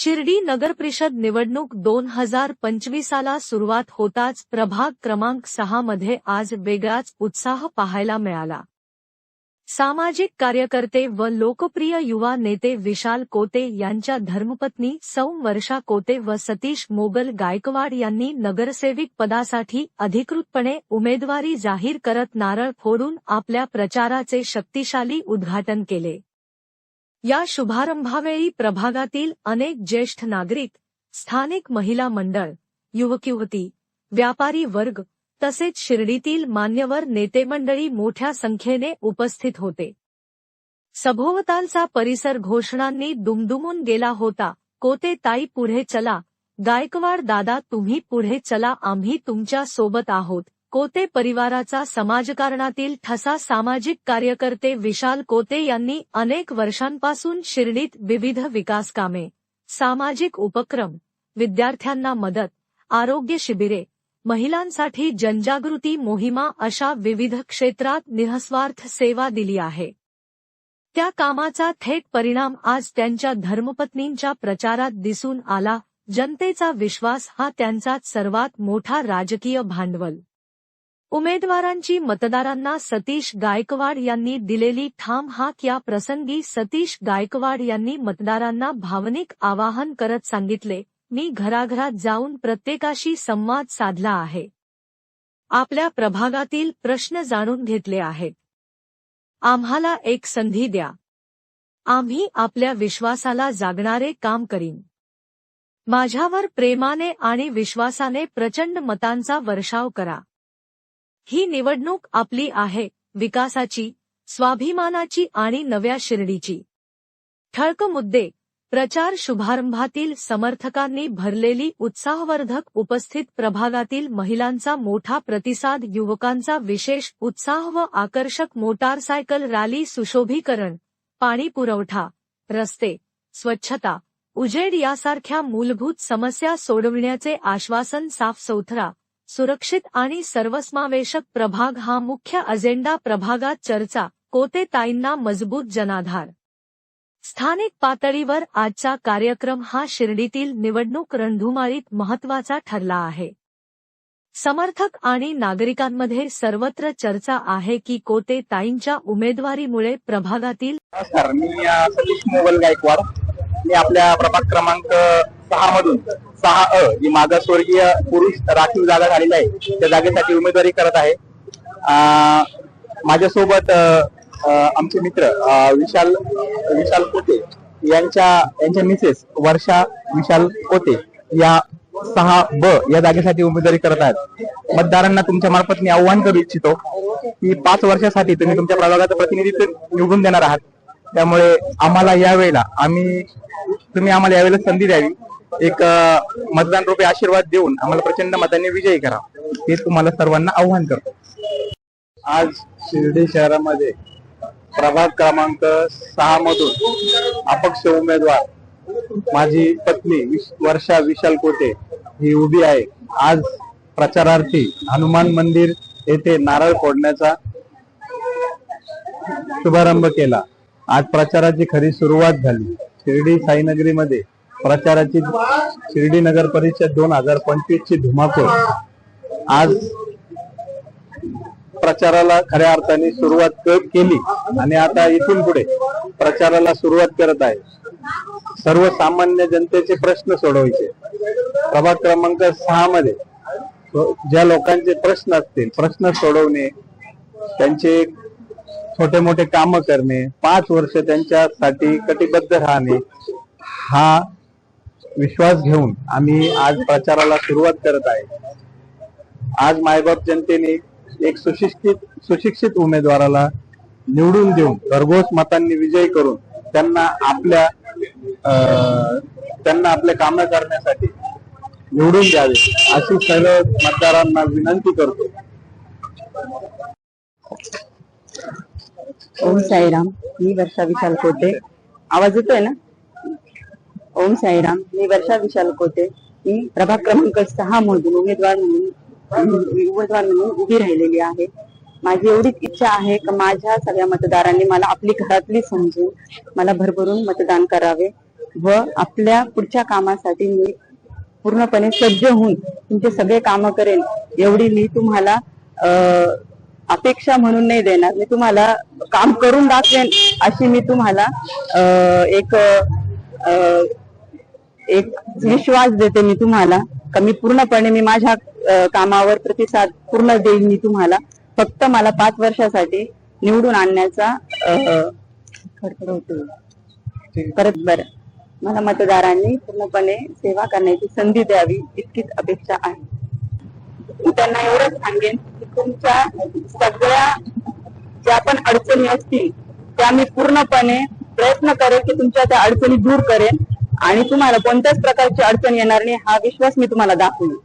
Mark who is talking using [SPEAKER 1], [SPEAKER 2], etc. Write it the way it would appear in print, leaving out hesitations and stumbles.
[SPEAKER 1] शिर्डी नगरपरिषद निवडणूक 2025ला सुरुवात होताच प्रभाग क्रमांक 6 मध्ये आज वेगळाच उत्साह पाहायला मिळाला। सामाजिक कार्यकर्ते व लोकप्रिय युवा नेते विशाल कोते यांच्या धर्मपत्नी सौ वर्षा कोते व सतीश मोगल गायकवाड यांनी नगरसेविक पदासाठी अधिकृतपणे उमेदवारी जाहीर करत नारळ फोडून आपल्या प्रचाराचे शक्तिशाली उद्घाटन केले। या शुभारंभावेळी प्रभागातील अनेक ज्येष्ठ नागरिक, स्थानिक महिला मंडळ, युवक-युवती, व्यापारी वर्ग तसेच शिर्डीतील मान्यवर नेते मंडळी मोठ्या संख्येने उपस्थित होते। सभोवतालचा परिसर घोषणांनी दुमदुमून गेला होता। कोते ताई पुढे चला, गायकवाड दादा तुम्ही पुढे चला, आम्ही तुमच्या सोबत आहोत। कोते परिवाराचा समाजकारणातील ठसा सामाजिक कार्यकर्ते विशाल कोते यांनी अनेक वर्षांपासून शिर्डीत विविध विकासकामे, सामाजिक उपक्रम, विद्यार्थ्यांना मदत, आरोग्य शिबिरे, महिलांसाठी जनजागृती मोहिमा अशा विविध क्षेत्रात निःस्वार्थ सेवा दिली आहे। त्या कामाचा थेट परिणाम आज त्यांच्या धर्मपत्नींच्या प्रचारात दिसून आला। जनतेचा विश्वास हा त्यांचा सर्वात मोठा राजकीय भांडवल। उमेदवारांची मतदारांना सतीश गायकवाड यांनी दिलेली ठाम हाक। या प्रसंगी सतीश गायकवाड यांनी मतदारांना भावनिक आवाहन करत सांगितले, मी घराघरात जाऊन प्रत्येकाशी संवाद साधला आहे, आपल्या प्रभागातील प्रश्न जाणून घेतले आहेत। आम्हाला एक संधी द्या, आम्ही आपल्या विश्वासाला जागणारे काम करीन। माझ्यावर प्रेमाने आणि विश्वासाने प्रचंड मतांचा वर्षाव करा। ही निवडणूक आपली आहे, विकासाची, स्वाभिमानाची आणि नव्या शिर्डीची। ठळक मुद्दे, प्रचार शुभारंभातील समर्थकांनी भरलेली उत्साहवर्धक उपस्थित, प्रभागातील महिलांचा मोठा प्रतिसाद, युवकांचा विशेष उत्साह व आकर्षक मोटारसायकल रॅली, सुशोभीकरण, पाणी पुरवठा, रस्ते, स्वच्छता, उजेड यासारख्या मूलभूत समस्या सोडविण्याचे आश्वासन, साफसुथरा, सुरक्षित आणि सर्वसमावेशक प्रभाग हा मुख्य अजेंडा। प्रभागात चर्चा, कोते ताईंना मजबूत जनाधार। स्थानिक पातळीवर आजचा कार्यक्रम हा शिर्डीतील निवडणूक रणधुमाळीत महत्त्वाचा ठरला आहे। समर्थक आणि नागरिकांमध्ये सर्वत्र चर्चा आहे की कोते ताईंच्या उमेदवारीमुळे प्रभागातील
[SPEAKER 2] मी सतीश मोगल गायकवाड, मी आपल्या प्रभाग क्रमांक 6 मधून 6 जी मागासवर्गीय पुरुष राखीव जागा झालेली आहे त्या जागेसाठी उमेदवारी करत आहे। माझ्यासोबत आमचे मित्र विशाल कोते यांच्या मिसेस वर्षा विशाल कोते या 6B या जागेसाठी उमेदवारी करत आहेत। मतदारांना तुमच्या मार्फत मी आव्हान करू इच्छितो की 5 वर्षासाठी तुम्ही तुमच्या प्रभागाचं प्रतिनिधित्व निवडून देणार आहात। त्यामुळे आम्हाला यावेळेला तुम्ही आम्हाला यावेळेला संधी द्यावी, एक मतदान रूपी आशीर्वाद देऊन आम्हाला प्रचंड मतांनी विजयी करा, हे तुम्हाला सर्वांना आव्हान करतो। आज शिर्डी शहरामध्ये प्रभाग क्रमांक 6 मधून अपक्ष उमेदवार माझी पत्नी वर्षा विशाल कोते ही उभी आहे। आज प्रचारार्थी हनुमान मंदिर येथे नारळ फोडण्याचा शुभारंभ केला। आज प्रचाराची खरी सुरुवात झाली। शिर्डी साईनगरीमध्ये प्रचाराची शिर्डी नगर परिषद 2025 ची धुमाकूळ आज प्रचाराला खऱ्या अर्थाने सुरुवात केली आणि आता इथून पुढे प्रचाराला सुरुवात करत आहे। सर्वसामान्य जनतेचे प्रश्न सोडवायचे। प्रभाग क्रमांक 6 मध्ये ज्या लोकांचे प्रश्न असतील, प्रश्न सोडवणे, त्यांचे छोटे मोठे काम करणे, 5 वर्ष त्यांच्यासाठी कटिबद्ध राहणे, हा विश्वास घेऊन आम्ही आज प्रचाराला सुरुवात करत आहे। आज मायबाप जनतेने एक सुशिक्षित उमेदवाराला निवडून देऊन भरघोस मतांनी विजयी करून त्यांना आपले काम करण्यासाठी निवडून द्यावे अशी सर्व मतदारांना विनंती करतो।
[SPEAKER 3] ओम साईराम, मी वर्षा विशाल कोते। आवाज येतोय ना? ओम साईराम, मी वर्षा विशाल कोते। मी प्रभाग क्रमांक 6 मधून उमेदवार म्हणून उभी राहिलेली आहे। माझी एवढीच इच्छा आहे की माझ्या सगळ्या मतदारांनी मला आपली घरातली समजून मला भरभरून मतदान करावे, व आपल्या पुढच्या कामासाठी मी पूर्णपणे सज्ज होऊन तुमचे सगळे काम करेन एवढी मी तुम्हाला अपेक्षा म्हणून नाही देणार. मी तुम्हाला काम करून दाखवेन अशी मी तुम्हाला एक विश्वास देते मी तुम्हाला. का मी पूर्णपणे मी माझ्या कामावर प्रतिसाद पूर्ण देईन मी तुम्हाला. फक्त मला 5 वर्षासाठी निवडून आणण्याचा परत बरं मला मतदारांनी पूर्णपणे सेवा करण्याची संधी द्यावी इतकीच अपेक्षा आहे. मी त्यांना एवढंच सांगेन की तुमच्या सगळ्या ज्या पण अडचणी असतील त्या मी पूर्णपणे प्रयत्न करेन की तुमच्या त्या अडचणी दूर करेन आणि तुम्हाला कोणत्याच प्रकारची अडचण येणार नाही हा विश्वास मी तुम्हाला दाखवेन.